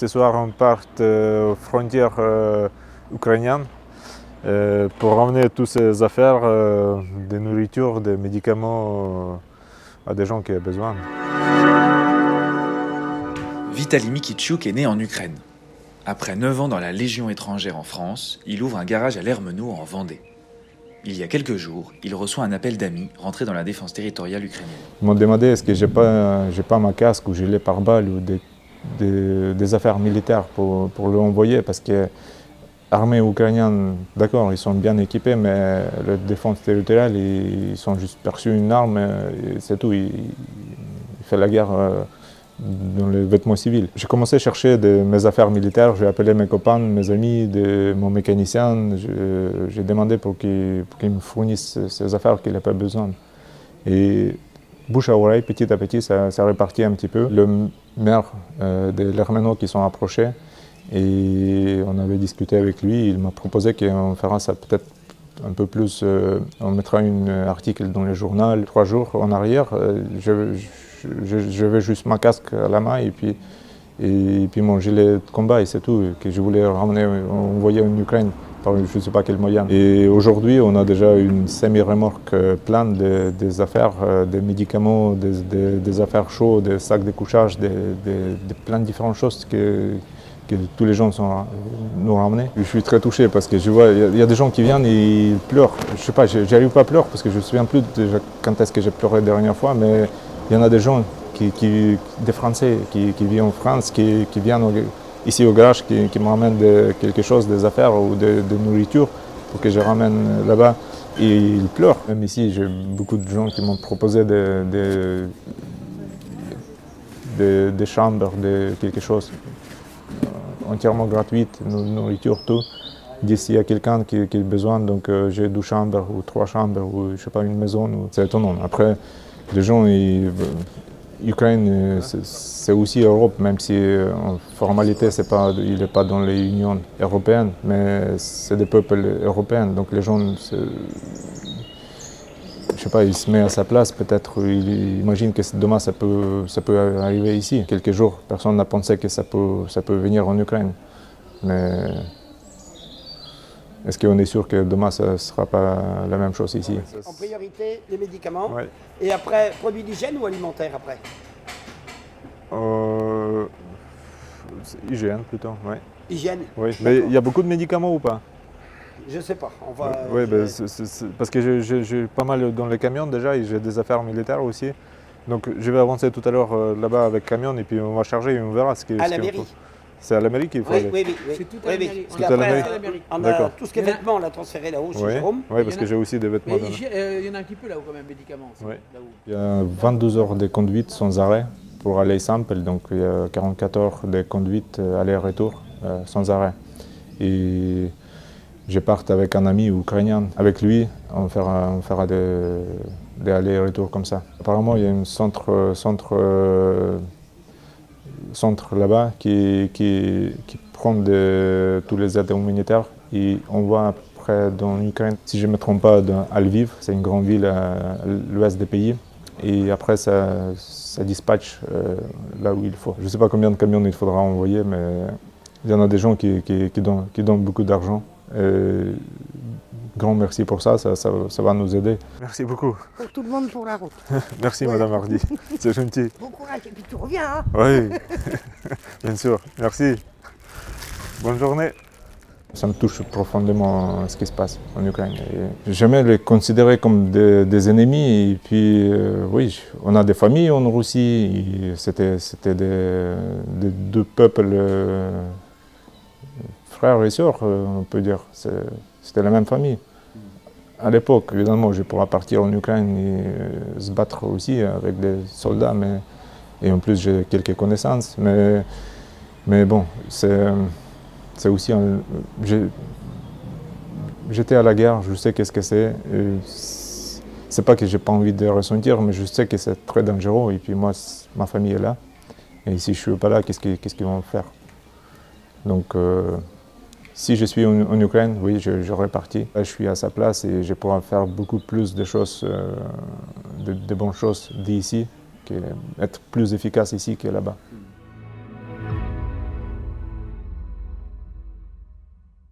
Ce soir, on part aux frontières ukrainiennes pour ramener toutes ces affaires de nourriture, de médicaments à des gens qui ont besoin. Vitaly Mikitchouk est né en Ukraine. Après 9 ans dans la Légion étrangère en France, il ouvre un garage à l'Hermenot en Vendée. Il y a quelques jours, il reçoit un appel d'amis rentrés dans la défense territoriale ukrainienne. Ils m'ont demandé est-ce que j'ai pas ma casque ou gilet pare-balles ou des affaires militaires pour lui envoyer, parce que l'armée ukrainienne, d'accord, ils sont bien équipés, mais la défense territoriale, ils ont juste perçu une arme et c'est tout. Il fait la guerre dans les vêtements civils. J'ai commencé à chercher mes affaires militaires, j'ai appelé mes copains, mes amis, mon mécanicien, j'ai demandé pour qu'il me fournisse ces affaires qu'il n'a pas besoin. Et bouche à oreille, petit à petit, ça répartit un petit peu. Le maire de l'Hermenot qui sont approchés et on avait discuté avec lui, il m'a proposé qu'on fera ça peut-être un peu plus, on mettra un article dans le journal 3 jours en arrière. Je vais juste ma casque à la main et puis mon gilet de combat et c'est tout, que je voulais ramener, envoyer en Ukraine par je ne sais pas quel moyen. Et aujourd'hui, on a déjà une semi-remorque pleine des affaires, des médicaments, des affaires chaudes, des sacs de couchage, plein de différentes choses que tous les gens nous ramenés. Je suis très touché parce que je vois, il y a des gens qui viennent et ils pleurent. Je sais pas, j'arrive pas à pleurer parce que je me souviens plus déjà quand est-ce que j'ai pleuré la dernière fois, mais il y en a des gens, des Français qui vivent en France, qui viennent ici au garage, qui me ramènent quelque chose, des affaires ou de nourriture pour que je ramène là-bas. Et ils pleurent. Même ici, j'ai beaucoup de gens qui m'ont proposé des chambres, quelque chose entièrement gratuite, nourriture, tout. D'ici, il y a quelqu'un qui a besoin, donc j'ai 2 chambres ou 3 chambres ou je sais pas, une maison. C'est étonnant. Après, les gens, l'Ukraine, c'est aussi l'Europe, même si en formalité, il n'est pas dans l'Union européenne, mais c'est des peuples européens. Donc les gens, je sais pas, ils se mettent à sa place, peut-être, ils imaginent que demain ça peut arriver ici. Quelques jours, personne n'a pensé que ça peut venir en Ukraine. Mais est-ce qu'on est sûr que demain ça ne sera pas la même chose ici? En priorité, les médicaments, Ouais. Et après, produits d'hygiène ou alimentaire après? Hygiène plutôt, oui. Hygiène? Oui. Mais il y a beaucoup de médicaments ou pas? Je sais pas, on va... Oui, parce que j'ai pas mal dans les camions déjà et j'ai des affaires militaires aussi. Donc je vais avancer tout à l'heure là-bas avec camion et puis on va charger et on verra ce À la mairie? C'est à la mairie qu'il faut aller? Oui. C'est tout à la mairie. Parce Tout à la qu'après, mairie. on a D'accord. tout ce qui est vêtements, on l'a transféré là-haut chez Oui, Jérôme. oui, parce que j'ai aussi des vêtements. Il y en a un petit peu là-haut quand même, médicaments. Oui. Là-haut. Il y a 22 heures de conduite sans arrêt pour aller simple, donc il y a 44 heures de conduite aller-retour sans arrêt. Et je pars avec un ami ukrainien. Avec lui, on fera des allers-retours comme ça. Apparemment, il y a un centre là-bas qui prend tous les aides humanitaires et envoie après dans l'Ukraine. Si je ne me trompe pas, à Lviv, c'est une grande ville à l'ouest des pays. Et après, ça dispatche là où il faut. Je ne sais pas combien de camions il faudra envoyer, mais il y en a des gens qui donnent beaucoup d'argent. Grand merci pour ça va nous aider. Merci beaucoup. Pour tout le monde pour la route. Merci Madame Hardy, c'est gentil. Bon courage et puis tu reviens. Hein. Oui, bien sûr, merci. Bonne journée. Ça me touche profondément ce qui se passe en Ukraine. Jamais les considérer comme des ennemis. Et puis, oui, on a des familles en Russie. C'était des 2 peuples, frères et sœurs, on peut dire. C'était la même famille. À l'époque, évidemment, je pourrais partir en Ukraine et se battre aussi avec des soldats. Et en plus, j'ai quelques connaissances. Mais bon, c'est aussi j'étais à la guerre, je sais qu'est-ce que c'est. C'est pas que j'ai pas envie de ressentir, mais je sais que c'est très dangereux. Et puis moi, ma famille est là. Et si je suis pas là, qu'est-ce qu'ils vont faire? Donc, si je suis en Ukraine, oui, j'aurais parti. Là, je suis à sa place et je pourrais faire beaucoup plus de choses, de bonnes choses d'ici, être plus efficace ici que là-bas.